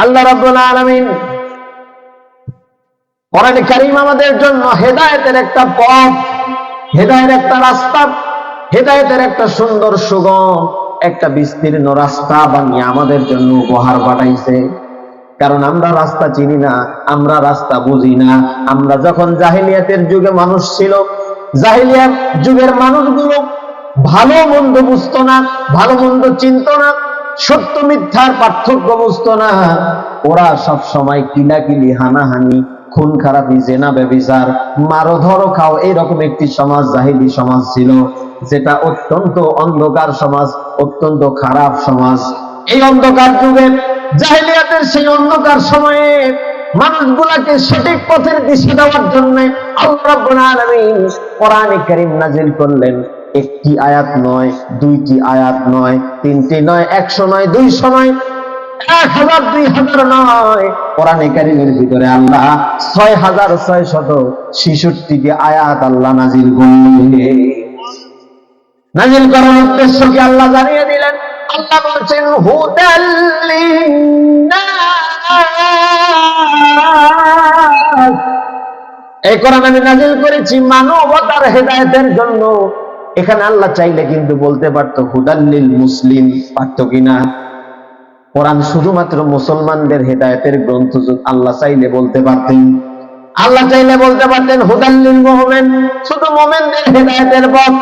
আল্লাহ রাব্বুল আলামিন কোরআনে কারীম আমাদের জন্য হেদায়েতের একটা পথ, হেদায়েতের একটা রাস্তা, হেদায়েতের একটা সুন্দর সুগম একটা বিস্তীর্ণ রাস্তা বানিয়ে আমাদের জন্য উপহার পাঠাইছে। কারণ আমরা রাস্তা চিনি না, আমরা রাস্তা বুঝি না। আমরা যখন জাহেলিয়াতের যুগে মানুষ ছিল, জাহেলিয়াত যুগের মানুষগুলো ভালো মন্দ বুঝতো না, ভালো মন্দ চিনতো না, সত্য মিথ্যার পার্থক্য বুঝতো না। ওরা সব সময় কিলাকিলি, হানাহানি, খুন খারাপি, জেনা ব্যভিচার, মারো ধরো খাও, এইরকম একটি সমাজ জাহেলি সমাজ ছিল, যেটা অত্যন্ত অন্ধকার সমাজ, অত্যন্ত খারাপ সমাজ। এই অন্ধকার যুগে জাহেলিয়াতের সেই অন্ধকার সময়ে মানুষগুলাকে সঠিক পথের দিশা দেওয়ার জন্য আল্লাহ রাব্বুল আলামিন কোরআনে কারীম নাযিল করলেন। একটি আয়াত নয়, দুইটি আয়াত নয়, তিনটি নয়, 100 নয়, 200 নয়, 1000, 2000 নয়, কোরআনে কারীমের ভিতরে আল্লাহ 6666টি আয়াত আল্লাহ নাযিল করলেন। নাযিল করার উদ্দেশ্য কি আল্লাহ জানিয়ে দিলেন। আল্লাহ বলছেন হুদাল লিন্নাস, এই কোরআন আমি নাযিল করেছি মানবতার হেদায়েতের জন্য। এখানে আল্লাহ চাইলে কিন্তু বলতে পারতো হুদাল লিল মুসলিম, পারতো কিনা? কোরআন শুধুমাত্র মুসলমানদের হেদায়েতের গ্রন্থ, আল্লাহ চাইলে বলতে পারতেন। আল্লাহ চাইলে বলতে পারতেন হুদাল লিল মুমিন, শুধু মুমিনদের হেদায়েতের পথ।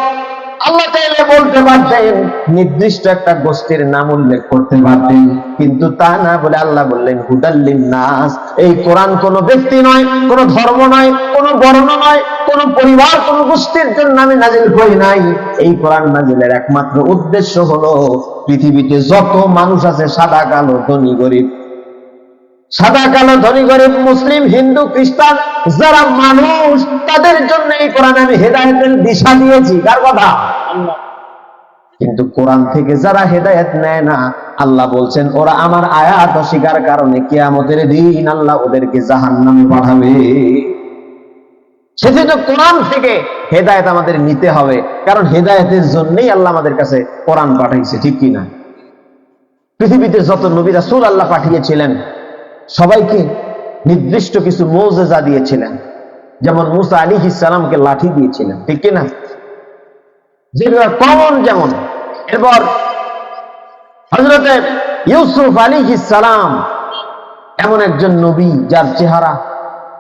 আল্লাহ চাইলে বলতে পারতেন, নির্দিষ্ট একটা গোষ্ঠীর নাম উল্লেখ করতে পারতেন, কিন্তু তা না বলে আল্লাহ বললেন হুদাল লিন্নাস। এই কোরআন কোনো ব্যক্তি নয়, কোনো ধর্ম নয়, কোনো বর্ণ নয়, কোনো পরিবার, কোনো গোষ্ঠীর জন্য আমি নাযিল করি নাই। এই কোরআন নাযিলের একমাত্র উদ্দেশ্য হলো পৃথিবীতে যত মানুষ আছে, সাদা কালো ধনী গরিব, সাদা কালো ধনী গরিব, মুসলিম হিন্দু খ্রিস্টান যারা মানুষ, তাদের জন্য এই কোরআন আমি হেদায়েতের দিশা দিয়েছি। কার কথা? আল্লাহ। কিন্তু কোরআন থেকে যারা হেদায়েত নেয় না, আল্লাহ বলছেন ওরা আমার আয়াত অস্বীকার কারণে কিয়ামতের দিন আল্লাহ ওদেরকে জাহান্নামে পাঠাবে। সেজন্য কোরআন থেকে হেদায়েত আমাদের নিতে হবে, কারণ হেদায়েতের জন্যই আল্লাহ আমাদের কাছে কোরআন পাঠাইছে, ঠিক কি না? পৃথিবীতে যত নবী রাসূল আল্লাহ পাঠিয়েছিলেন, সবাইকে নির্দিষ্ট কিছু মুজিজা দিয়েছিলেন। যেমন মুসা আলাইহিস সালামকে লাঠি দিয়েছিলেন, ঠিক কি না? যেগুলো কমন, যেমন এরপর হযরতে ইউসুফ আলাইহিস সালাম এমন একজন নবী যার চেহারা,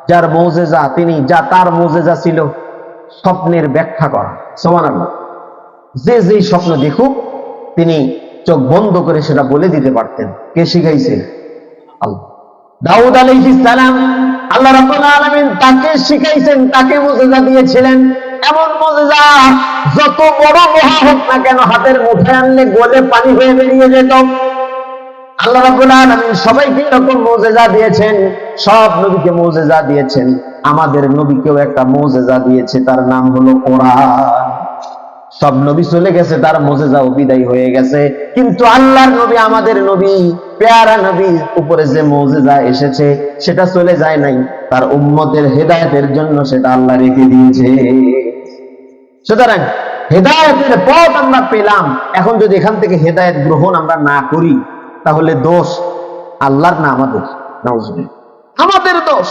যার মুজিজা, তিনি যা তার মুজিজা ছিল স্বপ্নের ব্যাখ্যা করা। সুবহানাল্লাহ। যে যেই স্বপ্ন দেখুক তিনি চোখ বন্ধ করে সেটা বলে দিতে পারতেন। কে শিখাইছেন? আল্লাহ। দাউদ আলাইহিস সালাম, আল্লাহ রাব্বুল আলামিন তাকে শিখাইছেন, তাকে মুজিজা দিয়েছিলেন। এমন মুজিজা যত বড় লোহা হোক না কেন, হাতের মুঠোয় আনলে গলে পানি হয়ে বেরিয়ে যেত। আল্লাহ রাব্বুল আলামিন সবাইকে এরকম মুজিজা দিয়েছেন, সব নবীকে মুজিজা দিয়েছেন। আমাদের নবীকেও একটা মুজিজা দিয়েছে, তার নাম হলো কোরআন। সব নবী চলে গেছে, তার মুজিজাও বিদায় হয়ে গেছে, কিন্তু আল্লাহর নবী, আমাদের নবী, পেয়ারা নবীর উপরে যে মুজিজা এসেছে সেটা চলে যায় নাই, তার উম্মতের হেদায়েতের জন্য সেটা আল্লাহ রেখে দিয়েছে। সুতরাং হেদায়েতের পথ আমরা পেলাম। এখন যদি এখান থেকে হেদায়েত গ্রহণ আমরা না করি, তাহলে দোষ আল্লাহর না আমাদের? নাউজুবিল্লাহ, আমাদের দোষ।